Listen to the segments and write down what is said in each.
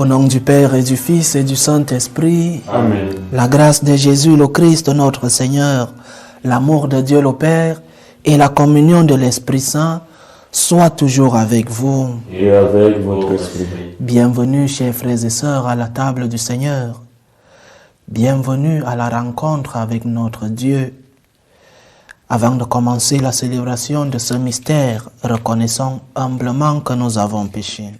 Au nom du Père et du Fils et du Saint-Esprit, Amen. la grâce de Jésus le Christ notre Seigneur, l'amour de Dieu le Père et la communion de l'Esprit Saint soient toujours avec vous. Et avec votre esprit. Bienvenue, chers frères et sœurs, à la table du Seigneur. Bienvenue à la rencontre avec notre Dieu. Avant de commencer la célébration de ce mystère, reconnaissons humblement que nous avons péché.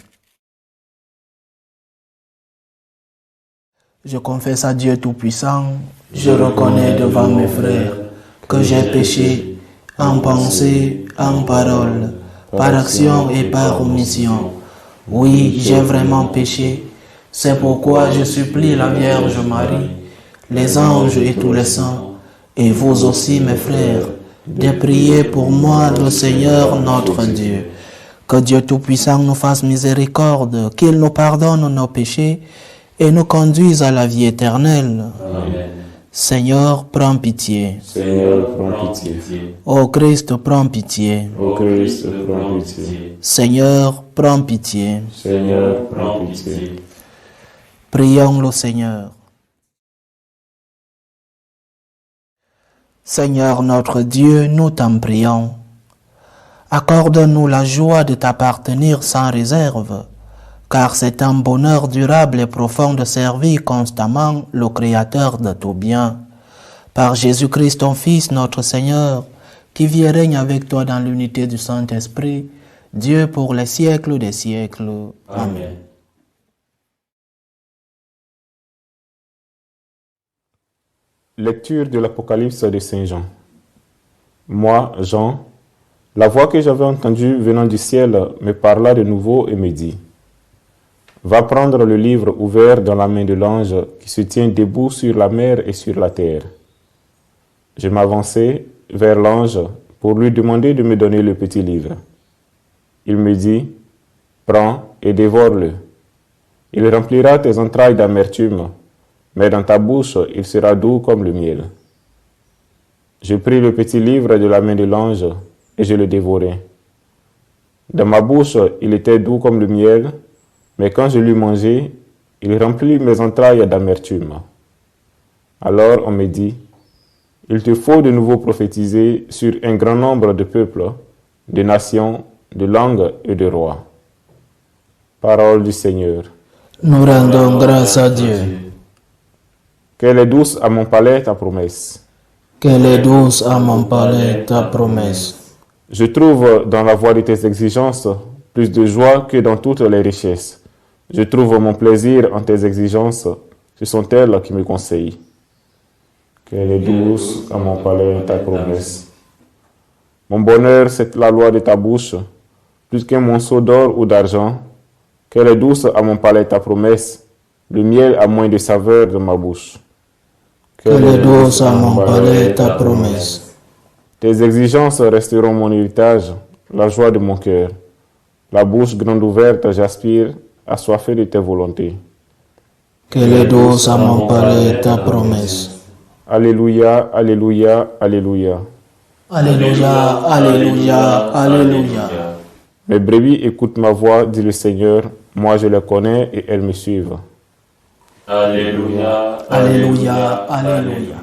Je confesse à Dieu Tout-Puissant, je reconnais devant mes frères que j'ai péché en pensée, en parole, par action et par omission. Oui, j'ai vraiment péché. C'est pourquoi je supplie la Vierge Marie, les anges et tous les saints, et vous aussi mes frères, de prier pour moi le Seigneur notre Dieu. Que Dieu Tout-Puissant nous fasse miséricorde, qu'il nous pardonne nos péchés et nous conduise à la vie éternelle. Amen. Seigneur, prends pitié. Seigneur, prends pitié. Ô Christ, prends pitié. Ô Christ, prends pitié. Seigneur, prends pitié. Seigneur, prends pitié. Prions le Seigneur. Seigneur notre Dieu, nous t'en prions. Accorde-nous la joie de t'appartenir sans réserve, car c'est un bonheur durable et profond de servir constamment le Créateur de tout bien. Par Jésus-Christ, ton Fils, notre Seigneur, qui vit et règne avec toi dans l'unité du Saint-Esprit, Dieu pour les siècles des siècles. Amen. Lecture de l'Apocalypse de Saint Jean. Moi, Jean, la voix que j'avais entendue venant du ciel me parla de nouveau et me dit: Va prendre le livre ouvert dans la main de l'ange qui se tient debout sur la mer et sur la terre. Je m'avançai vers l'ange pour lui demander de me donner le petit livre. Il me dit: Prends et dévore-le. Il remplira tes entrailles d'amertume, mais dans ta bouche il sera doux comme le miel. Je pris le petit livre de la main de l'ange et je le dévorai. Dans ma bouche il était doux comme le miel, mais quand je l'eus mangé, il remplit mes entrailles d'amertume. Alors on me dit: Il te faut de nouveau prophétiser sur un grand nombre de peuples, de nations, de langues et de rois. Parole du Seigneur. Nous rendons grâce à Dieu. Qu'elle est douce à mon palais ta promesse. Qu'elle est douce à mon palais ta promesse. Je trouve dans la voie de tes exigences plus de joie que dans toutes les richesses. Je trouve mon plaisir en tes exigences, ce sont elles qui me conseillent. Qu'elle est douce à mon palais ta promesse. Mon bonheur, c'est la loi de ta bouche, plus qu'un monceau d'or ou d'argent. Qu'elle est douce à mon palais ta promesse, le miel a moins de saveur de ma bouche. Qu'elle est douce à mon palais ta promesse. Tes exigences resteront mon héritage, la joie de mon cœur. La bouche grande ouverte, j'aspire, assoiffé de tes volontés. Qu'elle est douce à mon palais ta promesse. Alléluia, alléluia, alléluia. Alléluia, alléluia, alléluia. Mes brebis écoutent ma voix, dit le Seigneur, moi je les connais et elles me suivent. Alléluia, Alléluia, alléluia.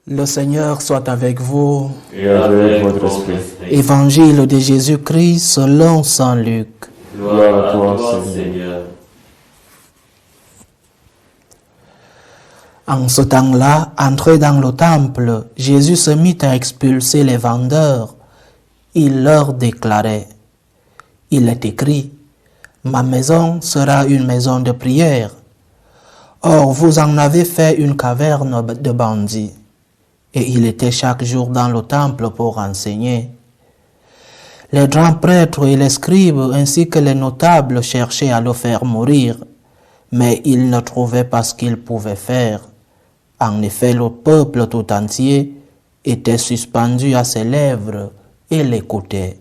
Le Seigneur soit avec vous. Et avec votre esprit. Évangile de Jésus-Christ selon saint Luc. Gloire à toi, Seigneur. En ce temps-là, entré dans le temple, Jésus se mit à expulser les vendeurs. Il leur déclarait: Il est écrit, ma maison sera une maison de prière. Or, vous en avez fait une caverne de bandits. Et il était chaque jour dans le temple pour enseigner. Les grands prêtres et les scribes ainsi que les notables cherchaient à le faire mourir, mais ils ne trouvaient pas ce qu'ils pouvaient faire. En effet, le peuple tout entier était suspendu à ses lèvres et l'écoutait.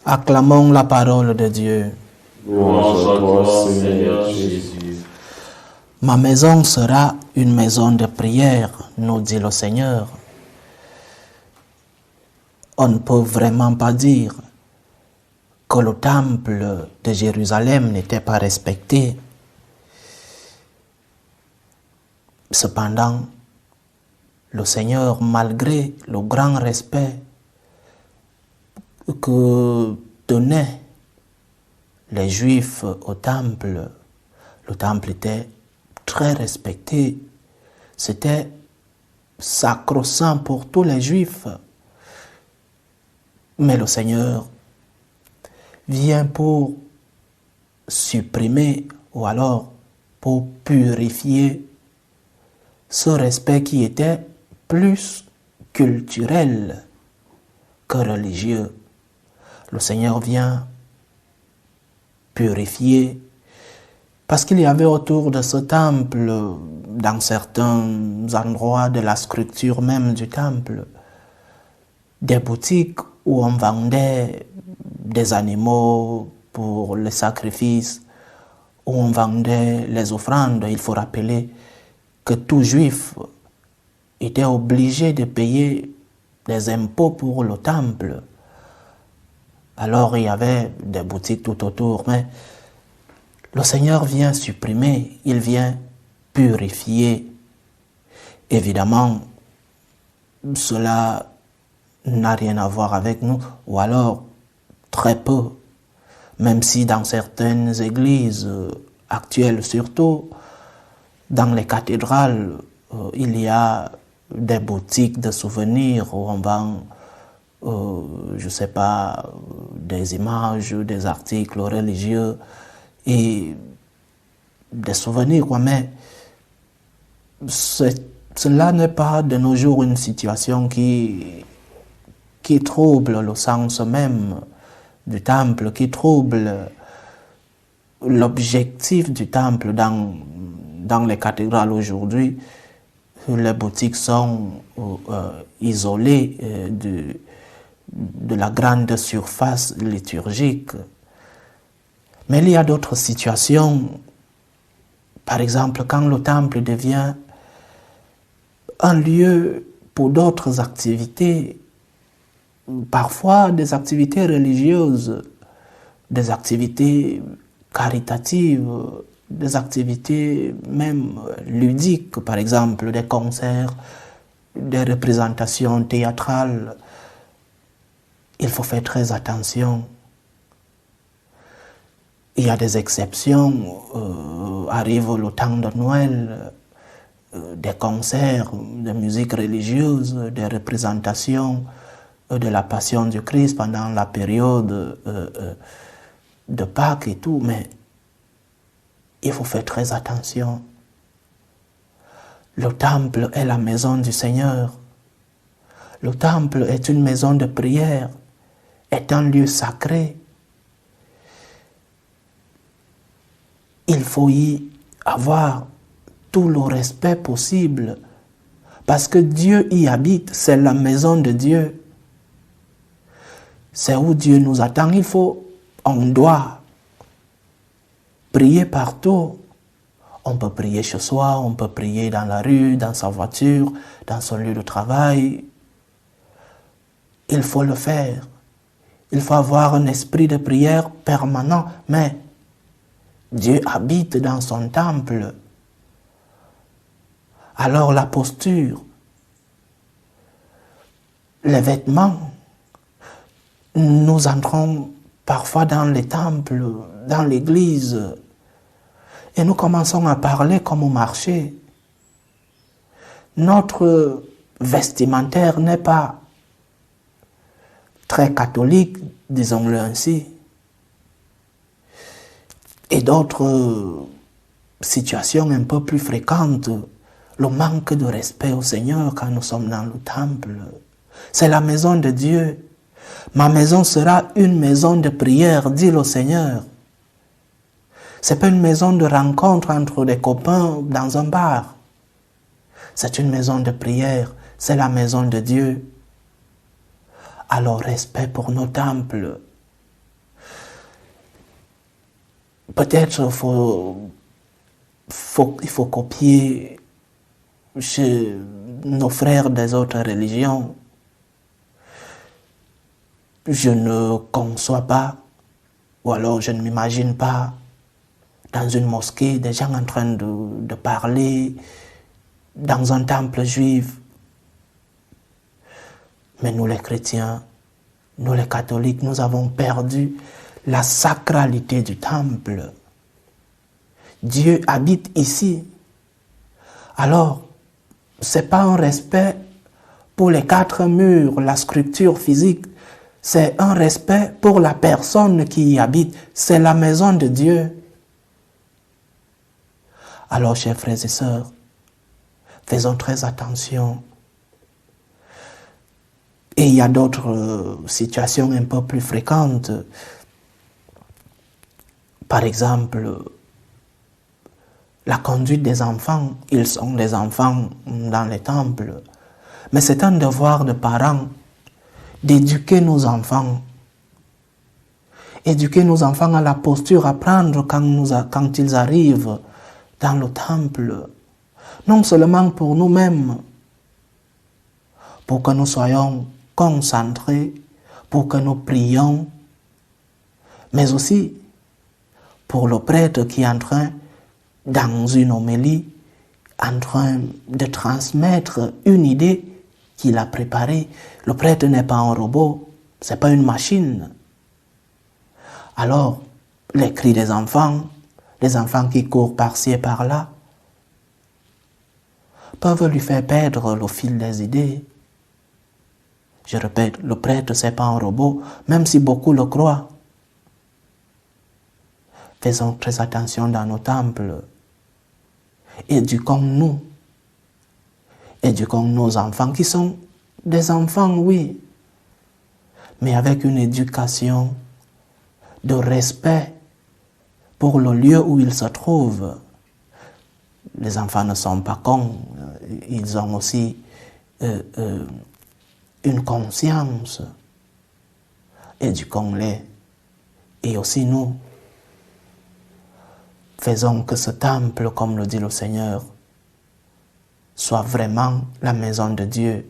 Acclamons la parole de Dieu. Louange à toi, Seigneur Jésus. Ma maison sera une maison de prière, nous dit le Seigneur. On ne peut vraiment pas dire que le temple de Jérusalem n'était pas respecté. Cependant, le Seigneur, malgré le grand respect que tenaient les Juifs au temple, le temple était très respecté. C'était sacro-saint pour tous les Juifs. Mais le Seigneur vient pour supprimer ou alors pour purifier ce respect qui était plus culturel que religieux. Le Seigneur vient purifier parce qu'il y avait autour de ce temple, dans certains endroits de la structure même du temple, des boutiques où on vendait des animaux pour les sacrifices, où on vendait les offrandes. Il faut rappeler que tout juif était obligé de payer des impôts pour le temple. Alors il y avait des boutiques tout autour, mais le Seigneur vient supprimer, il vient purifier. Évidemment, cela n'a rien à voir avec nous, ou alors très peu, même si dans certaines églises actuelles, surtout dans les cathédrales, il y a des boutiques de souvenirs où on vend, je ne sais pas, des images, des articles religieux et des souvenirs, quoi. Mais cela n'est pas de nos jours une situation qui trouble le sens même du temple, qui trouble l'objectif du temple dans les cathédrales aujourd'hui. Les boutiques sont isolées de la grande surface liturgique. Mais il y a d'autres situations. Par exemple, quand le temple devient un lieu pour d'autres activités, parfois des activités religieuses, des activités caritatives, des activités même ludiques, par exemple des concerts, des représentations théâtrales. Il faut faire très attention. Il y a des exceptions, arrive le temps de Noël, des concerts, de musique religieuse, des représentations de la Passion du Christ pendant la période de Pâques et tout, mais il faut faire très attention. Le temple est la maison du Seigneur. Le temple est une maison de prière, est un lieu sacré. Il faut y avoir tout le respect possible parce que Dieu y habite, c'est la maison de Dieu. C'est où Dieu nous attend. On doit prier partout. On peut prier chez soi, on peut prier dans la rue, dans sa voiture, dans son lieu de travail. Il faut le faire. Il faut avoir un esprit de prière permanent, mais Dieu habite dans son temple. Alors la posture, les vêtements, nous entrons parfois dans les temples, dans l'église, et nous commençons à parler comme au marché. Notre vestimentaire n'est pas très catholique, disons-le ainsi. Et d'autres situations un peu plus fréquentes, le manque de respect au Seigneur quand nous sommes dans le temple. C'est la maison de Dieu. Ma maison sera une maison de prière, dit le Seigneur. Ce n'est pas une maison de rencontre entre des copains dans un bar. C'est une maison de prière, c'est la maison de Dieu. Alors respect pour nos temples. Peut-être faut il faut copier chez nos frères des autres religions. Je ne conçois pas, ou alors je ne m'imagine pas, dans une mosquée, des gens en train de parler, dans un temple juif. Mais nous les chrétiens, nous les catholiques, nous avons perdu la sacralité du temple. Dieu habite ici. Alors, ce n'est pas un respect pour les quatre murs, la structure physique, c'est un respect pour la personne qui y habite. C'est la maison de Dieu. Alors, chers frères et sœurs, faisons très attention. Et il y a d'autres situations un peu plus fréquentes. Par exemple, la conduite des enfants. Ils sont des enfants dans les temples. Mais c'est un devoir de parents d'éduquer nos enfants. Éduquer nos enfants à la posture à prendre quand ils arrivent dans le temple. Non seulement pour nous-mêmes, pour que nous soyons concentrés, pour que nous prions, mais aussi pour le prêtre qui est en train, dans une homélie, en train de transmettre une idée qu'il a préparée. Le prêtre n'est pas un robot, ce n'est pas une machine. Alors, les cris des enfants, les enfants qui courent par-ci et par-là, peuvent lui faire perdre le fil des idées. Je répète, le prêtre, ce n'est pas un robot, même si beaucoup le croient. Faisons très attention dans nos temples. Éduquons-nous. Éduquons nos enfants qui sont des enfants, oui, mais avec une éducation de respect pour le lieu où ils se trouvent. Les enfants ne sont pas cons, ils ont aussi une conscience. Éduquons-les. Et aussi nous, faisons que ce temple, comme le dit le Seigneur, soit vraiment la maison de Dieu,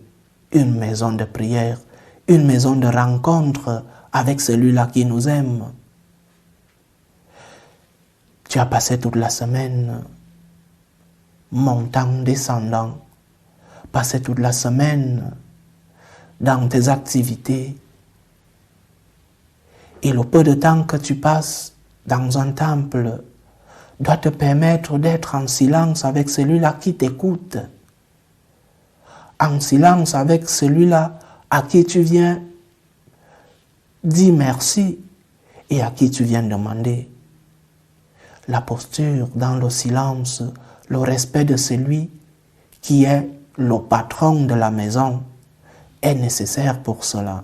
une maison de prière, une maison de rencontre avec celui-là qui nous aime. Tu as passé toute la semaine montant, descendant, passé toute la semaine dans tes activités. Et le peu de temps que tu passes dans un temple doit te permettre d'être en silence avec celui-là qui t'écoute, en silence avec celui-là à qui tu viens dire merci et à qui tu viens demander. La posture dans le silence, le respect de celui qui est le patron de la maison est nécessaire pour cela.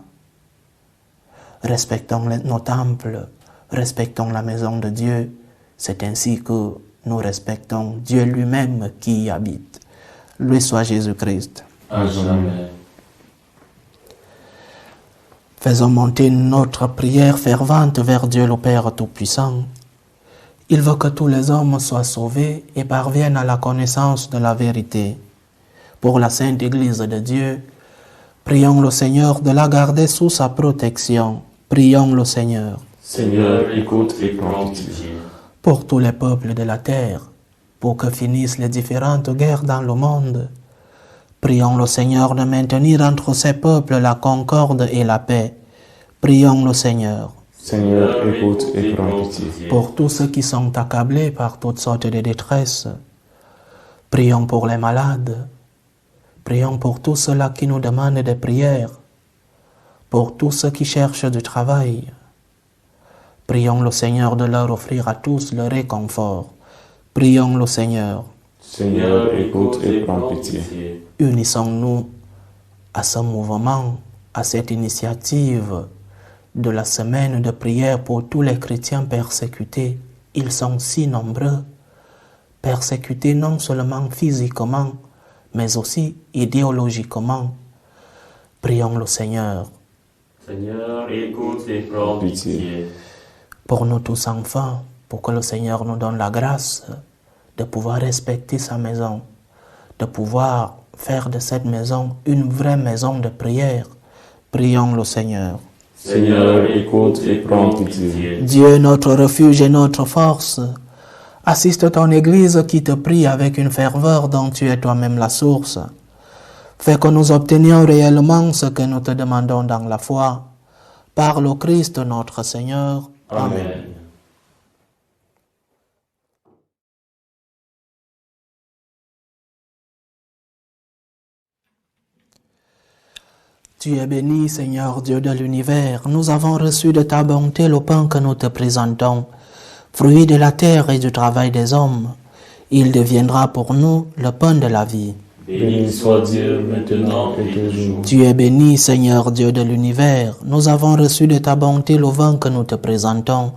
Respectons nos temples, respectons la maison de Dieu. C'est ainsi que nous respectons Dieu lui-même qui y habite. Loué soit Jésus-Christ. Amen. Faisons monter notre prière fervente vers Dieu le Père Tout-Puissant. Il veut que tous les hommes soient sauvés et parviennent à la connaissance de la vérité. Pour la Sainte Église de Dieu, prions le Seigneur de la garder sous sa protection. Prions le Seigneur. Seigneur, écoute et prends pitié. Pour tous les peuples de la terre, pour que finissent les différentes guerres dans le monde, prions le Seigneur de maintenir entre ces peuples la concorde et la paix. Prions le Seigneur. Seigneur, écoute et prends pitié. Pour tous ceux qui sont accablés par toutes sortes de détresses, prions pour les malades. Prions pour tous ceux-là qui nous demandent des prières. Pour tous ceux qui cherchent du travail. Prions le Seigneur de leur offrir à tous le réconfort. Prions le Seigneur. Seigneur, écoute et prends pitié. Unissons-nous à ce mouvement, à cette initiative de la semaine de prière pour tous les chrétiens persécutés. Ils sont si nombreux, persécutés non seulement physiquement, mais aussi idéologiquement. Prions le Seigneur. Seigneur, écoute et prends pitié. Pour nous tous enfants, pour que le Seigneur nous donne la grâce de pouvoir respecter sa maison, de pouvoir faire de cette maison une vraie maison de prière. Prions le Seigneur. Seigneur, écoute et prends pitié. Dieu, notre refuge et notre force, assiste ton Église qui te prie avec une ferveur dont tu es toi-même la source. Fais que nous obtenions réellement ce que nous te demandons dans la foi. Par le Christ notre Seigneur. Amen. Tu es béni, Seigneur Dieu de l'univers. Nous avons reçu de ta bonté le pain que nous te présentons, fruit de la terre et du travail des hommes. Il deviendra pour nous le pain de la vie. Béni soit Dieu maintenant et toujours. Tu es béni, Seigneur Dieu de l'univers. Nous avons reçu de ta bonté le vin que nous te présentons,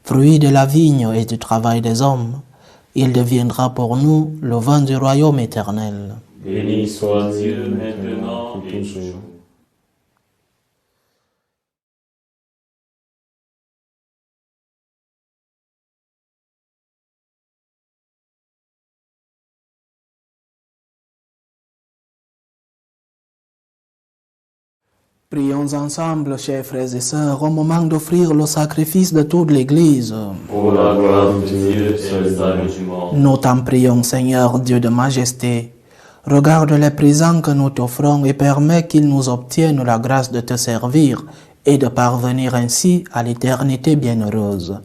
fruit de la vigne et du travail des hommes. Il deviendra pour nous le vin du royaume éternel. Béni soit Dieu maintenant et toujours. Prions ensemble, chers frères et sœurs, au moment d'offrir le sacrifice de toute l'Église. Pour la gloire de Dieu et le salut du monde. Nous t'en prions, Seigneur, Dieu de majesté. Regarde les présents que nous t'offrons et permets qu'ils nous obtiennent la grâce de te servir et de parvenir ainsi à l'éternité bienheureuse.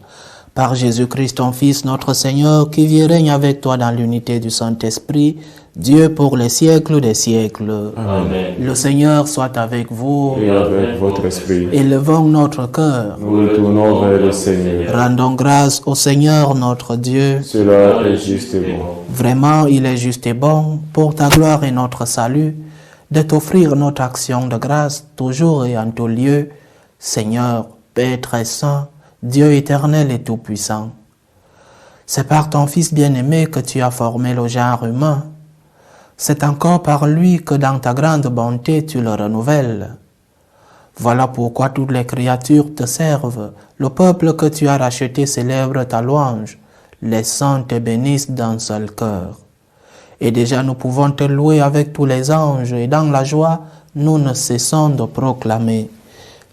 Par Jésus-Christ, ton Fils, notre Seigneur, qui vit et règne avec toi dans l'unité du Saint-Esprit, Dieu pour les siècles des siècles. Amen. Le Seigneur soit avec vous. Et avec votre esprit, Élevons notre cœur. nous retournons vers le Seigneur. Rendons grâce au Seigneur notre Dieu. Cela est juste et bon. Vraiment, il est juste et bon, pour ta gloire et notre salut, de t'offrir notre action de grâce toujours et en tout lieu, Seigneur, Père très saint, Dieu éternel et tout-puissant. C'est par ton Fils bien-aimé que tu as formé le genre humain. C'est encore par lui que dans ta grande bonté tu le renouvelles. Voilà pourquoi toutes les créatures te servent. Le peuple que tu as racheté célèbre ta louange. Les saints te bénissent d'un seul cœur. Et déjà nous pouvons te louer avec tous les anges, et dans la joie, nous ne cessons de proclamer: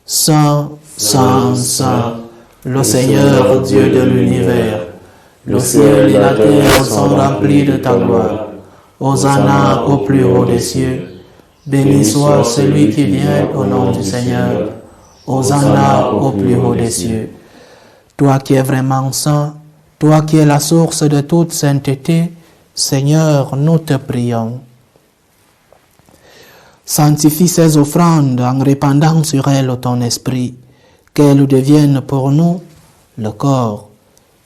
Saint, Saint, Saint, le Seigneur Dieu de l'univers. Le ciel et la terre sont remplis de ta gloire. Hosanna au plus haut des cieux. Béni soit celui qui vient au nom du Seigneur. Hosanna au plus haut des cieux. Toi qui es vraiment saint, toi qui es la source de toute sainteté, Seigneur, nous te prions. Sanctifie ces offrandes en répandant sur elles ton esprit, qu'elles deviennent pour nous le corps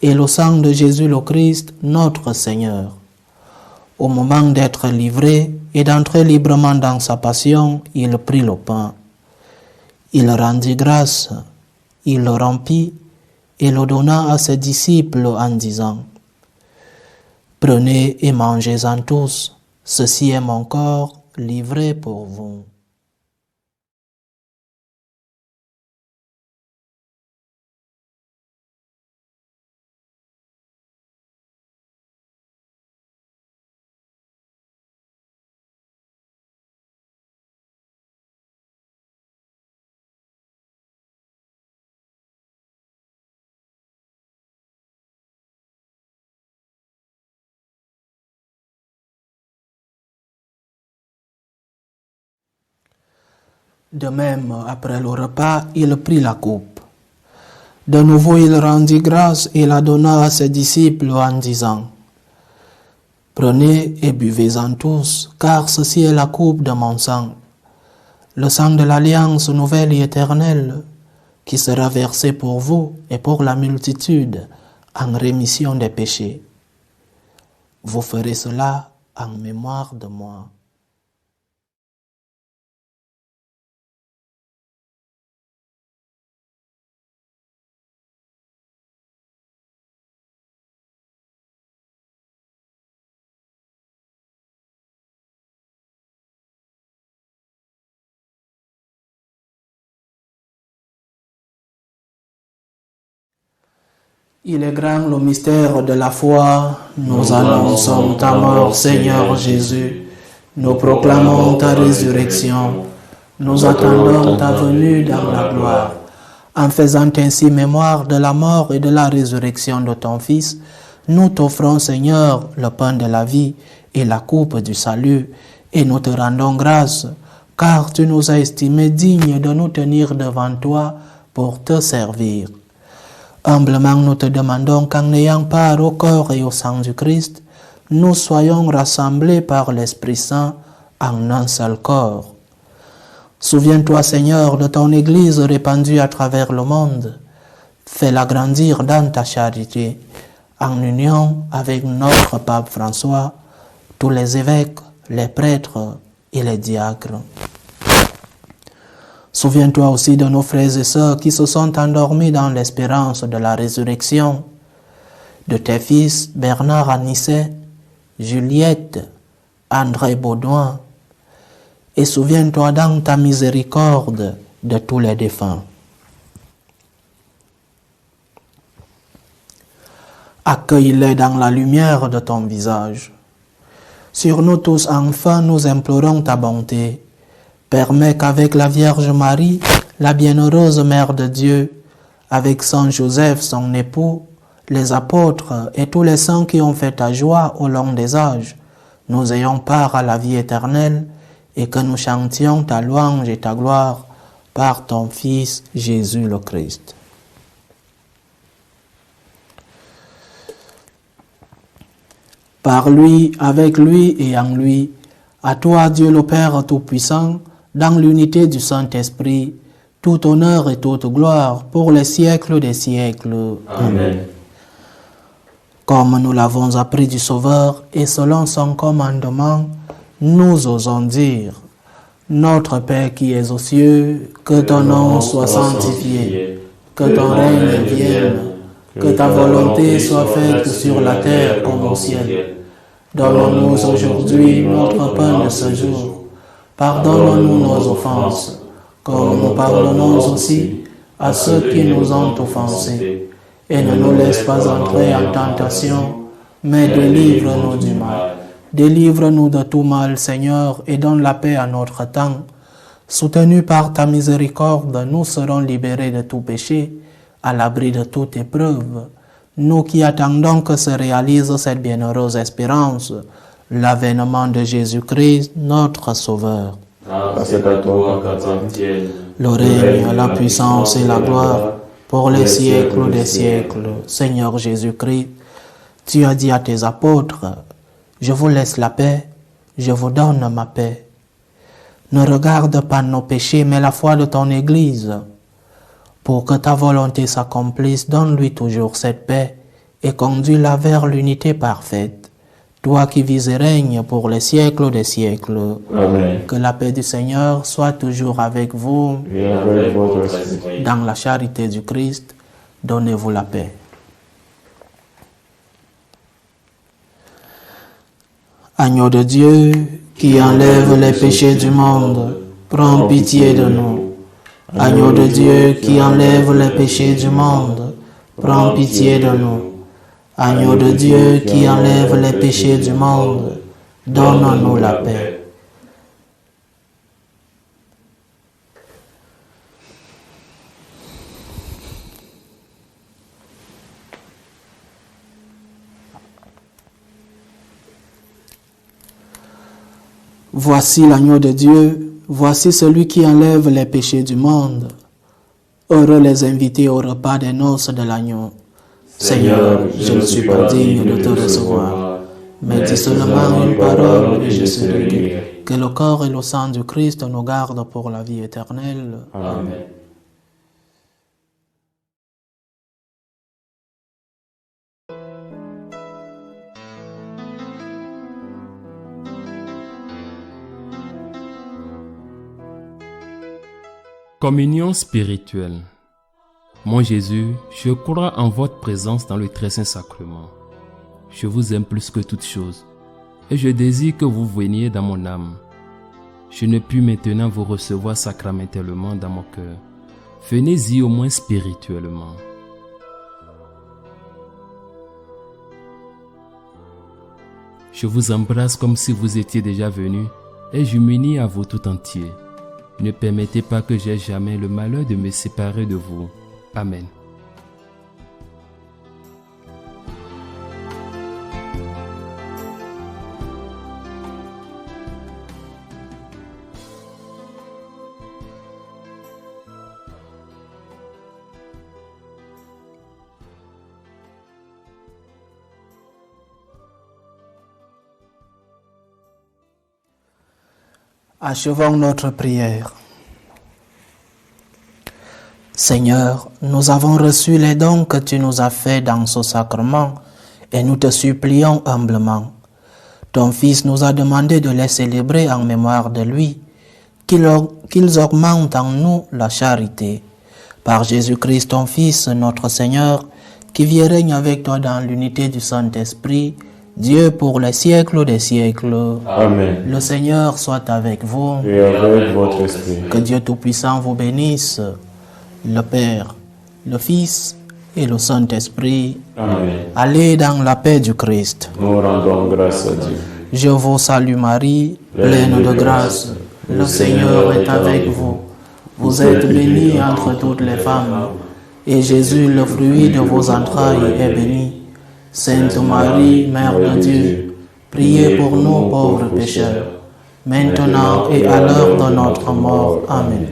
et le sang de Jésus le Christ, notre Seigneur. Au moment d'être livré et d'entrer librement dans sa passion, il prit le pain. Il rendit grâce, il le rompit et le donna à ses disciples en disant: Prenez et mangez-en tous, ceci est mon corps livré pour vous. De même, après le repas, il prit la coupe. De nouveau, il rendit grâce et la donna à ses disciples en disant: Prenez et buvez-en tous, car ceci est la coupe de mon sang, le sang de l'alliance nouvelle et éternelle, qui sera versé pour vous et pour la multitude en rémission des péchés. Vous ferez cela en mémoire de moi. Il est grand le mystère de la foi. Nous annonçons ta mort, Seigneur Jésus. Nous proclamons ta résurrection. Nous attendons ta venue dans la gloire. En faisant ainsi mémoire de la mort et de la résurrection de ton Fils, nous t'offrons, Seigneur, le pain de la vie et la coupe du salut, et nous te rendons grâce, car tu nous as estimés dignes de nous tenir devant toi pour te servir. Humblement, nous te demandons qu'en ayant part au corps et au sang du Christ, nous soyons rassemblés par l'Esprit Saint en un seul corps. Souviens-toi, Seigneur, de ton Église répandue à travers le monde. Fais-la grandir dans ta charité, en union avec notre pape François, tous les évêques, les prêtres et les diacres. Souviens-toi aussi de nos frères et sœurs qui se sont endormis dans l'espérance de la résurrection, de tes fils Bernard Anisset, Juliette, André Baudouin, et souviens-toi dans ta miséricorde de tous les défunts. Accueille-les dans la lumière de ton visage. Sur nous tous, enfin, nous implorons ta bonté. Permets qu'avec la Vierge Marie, la bienheureuse Mère de Dieu, avec Saint Joseph, son époux, les apôtres et tous les saints qui ont fait ta joie au long des âges, nous ayons part à la vie éternelle et que nous chantions ta louange et ta gloire par ton Fils Jésus le Christ. Par lui, avec lui et en lui, à toi Dieu le Père Tout-Puissant, dans l'unité du Saint-Esprit, tout honneur et toute gloire pour les siècles des siècles. Amen. Comme nous l'avons appris du Sauveur et selon son commandement, nous osons dire: Notre Père qui es aux cieux, que ton nom soit sanctifié, que ton règne vienne, que ta volonté soit faite sur la terre comme au ciel. Donne-nous aujourd'hui notre pain de ce jour. Pardonne-nous nos offenses, comme nous pardonnons aussi à ceux qui nous ont offensés. Et ne nous laisse pas entrer en tentation, mais délivre-nous du mal. Délivre-nous de tout mal, Seigneur, et donne la paix à notre temps. Soutenus par ta miséricorde, nous serons libérés de tout péché, à l'abri de toute épreuve. Nous qui attendons que se réalise cette bienheureuse espérance, l'avènement de Jésus-Christ, notre Sauveur. Grâce à toi, qu'appartiennent Le règne, la puissance et la gloire pour les siècles des siècles. Seigneur Jésus-Christ, tu as dit à tes apôtres: Je vous laisse la paix, je vous donne ma paix. Ne regarde pas nos péchés, mais la foi de ton Église. Pour que ta volonté s'accomplisse, donne-lui toujours cette paix et conduis-la vers l'unité parfaite. Toi qui vis et règnes pour les siècles des siècles. Amen. Que la paix du Seigneur soit toujours avec vous. Et avec votre esprit. Dans la charité du Christ, donnez-vous la paix. Agneau de Dieu, qui enlève les péchés du monde, prends pitié de nous. Agneau de Dieu, qui enlève les péchés du monde, prends pitié de nous. Agneau de Dieu, qui enlève les péchés du monde, donne-nous la paix. Voici l'agneau de Dieu, voici celui qui enlève les péchés du monde. Heureux les invités au repas des noces de l'agneau. Seigneur, je ne suis pas digne de te recevoir, mais dis seulement une parole et je serai guéri. Que le corps et le sang du Christ nous gardent pour la vie éternelle. Amen. Communion spirituelle. Mon Jésus, je crois en votre présence dans le très saint sacrement. Je vous aime plus que toute chose et je désire que vous veniez dans mon âme. Je ne puis maintenant vous recevoir sacramentellement dans mon cœur. Venez-y au moins spirituellement. Je vous embrasse comme si vous étiez déjà venu et je m'unis à vous tout entier. Ne permettez pas que j'aie jamais le malheur de me séparer de vous. Amen. Achevons notre prière. Seigneur, nous avons reçu les dons que tu nous as faits dans ce sacrement et nous te supplions humblement. Ton Fils nous a demandé de les célébrer en mémoire de lui, qu'ils augmentent en nous la charité. Par Jésus-Christ, ton Fils, notre Seigneur, qui vit et règne avec toi dans l'unité du Saint-Esprit, Dieu pour les siècles des siècles. Amen. Le Seigneur soit avec vous. Et avec votre esprit. Que Dieu Tout-Puissant vous bénisse, le Père, le Fils et le Saint-Esprit. Amen. Allez dans la paix du Christ. Nous rendons grâce à Dieu. Je vous salue Marie, pleine de grâce. Le Seigneur est avec vous. Vous êtes bénie entre toutes les femmes. Et Jésus, le fruit de vos entrailles, est béni. Sainte Marie, Mère de Dieu, priez pour nous pauvres pécheurs, maintenant et à l'heure de notre mort. Amen.